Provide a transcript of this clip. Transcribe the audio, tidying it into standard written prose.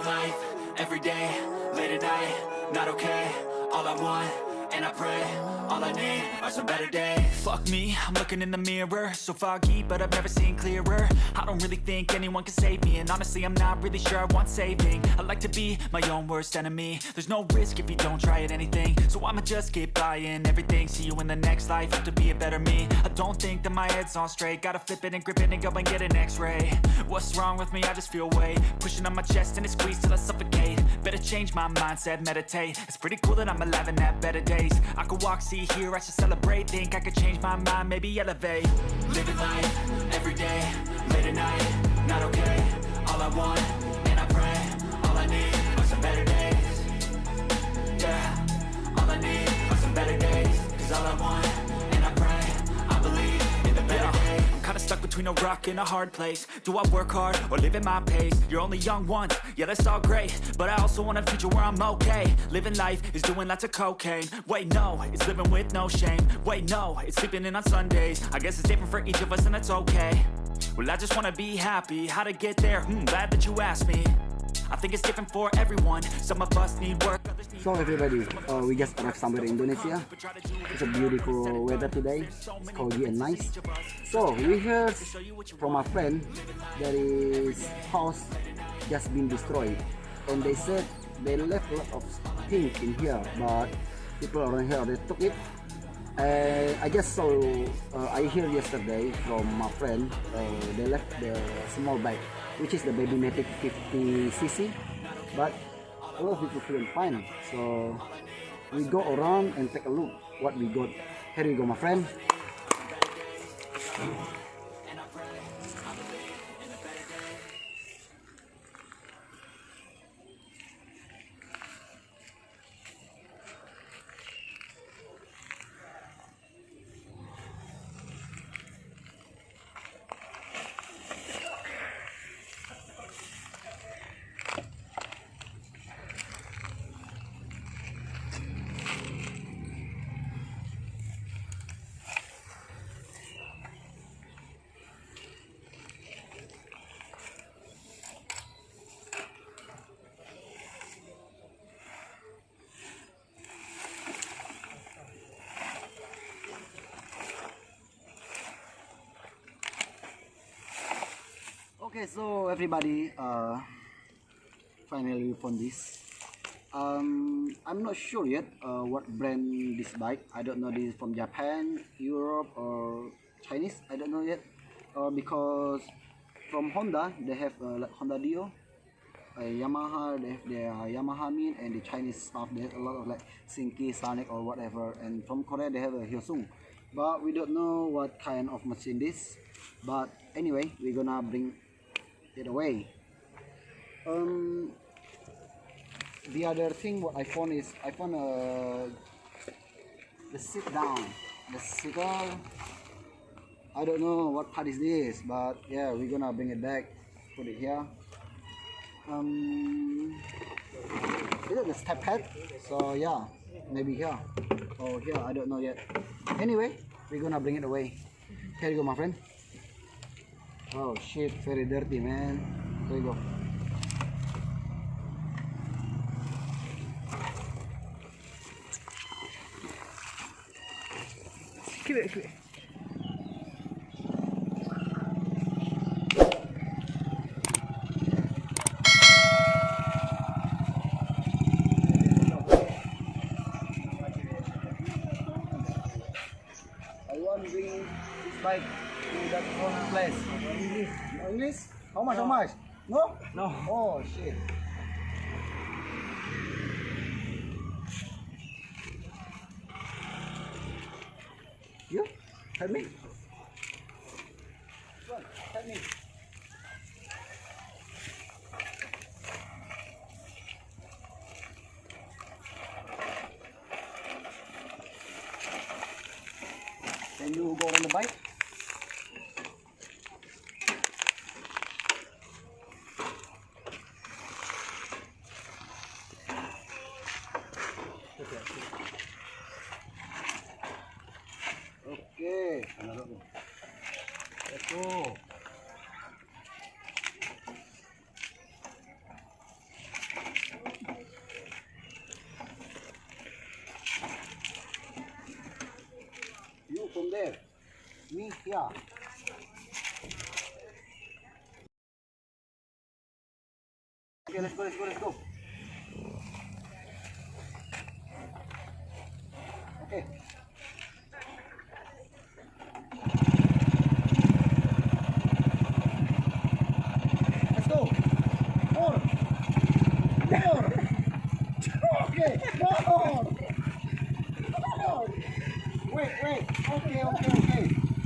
life, every day, late at night, not okay. All I want, and I pray, all I need are some better days. Fuck me, I'm looking in the mirror, so foggy, but I've never seen clearer. I don't really think anyone can save me, and honestly I'm not really sure I want saving. I like to be my own worst enemy. There's no risk if you don't try at anything, so I'ma just keep buying everything. See you in the next life, have to be a better me. I don't think that my head's on straight, gotta flip it and grip it and go and get an x-ray. What's wrong with me? I just feel weight pushing on my chest and it squeezes till I suffocate. Better change my mindset, meditate. It's pretty cool that I'm alive and have better days. I could walk, see, hear, I should celebrate. Think I could change my mind, maybe elevate. Living life, every day, late at night, not okay. All I want, and I pray, all I need are some better days. Yeah, all I need are some better days. Cause all I want, and I pray, I believe in the better days. I'm kinda stuck between a rock and a hard place. Do I work hard or live at my pace? You're only young once, yeah that's all great, but I also want a future where I'm okay. Living life is doing lots of cocaine. Wait no, it's living with no shame. Wait no, it's sleeping in on Sundays. I guess it's different for each of us and that's okay. Well I just wanna be happy, how to get there? Glad that you asked me. I think it's different for everyone. Some of us need work, others need... So everybody, we just arrived somewhere in Indonesia. It's a beautiful weather today. It's cozy and nice. So we heard from a friend that his house just been destroyed, and they said they left a lot of things in here, but people around here they took it. I just saw, I heard yesterday from my friend, they left the small bike, which is the baby MATIC 50cc, but a lot of people couldn't find. So we go around and take a look what we got. Here you go, my friend. Okay, so everybody, finally we found this. I'm not sure yet what brand this bike. I don't know this is from Japan, Europe or Chinese. I don't know yet, because from Honda they have like Honda Dio, Yamaha they have their Yamaha Min, and the Chinese stuff they have a lot of like Sinki, Sonic or whatever, and from Korea they have a Hyosung, but we don't know what kind of machine this. But anyway, we're gonna bring it away. The other thing what I found is the sit down, the seater. I don't know what part is this, but yeah, we're gonna bring it back, put it here. Is it the step head? So yeah, maybe here or here, I don't know yet. Anyway, we're gonna bring it away. Here you go, my friend. Oh shit, very dirty, man. There you go. Keep it. I want to bring this bike to that corner place. English? English? How much? No. How much? No? No. Oh shit. You? Help me. Come on, help me. Can you go on the bike? Okay. Let's go. from there. Me here. Okay, let's go, let's go, let's go. Okay. Let's go. More. More. Okay, more. More. Wait, wait. Okay, okay, okay.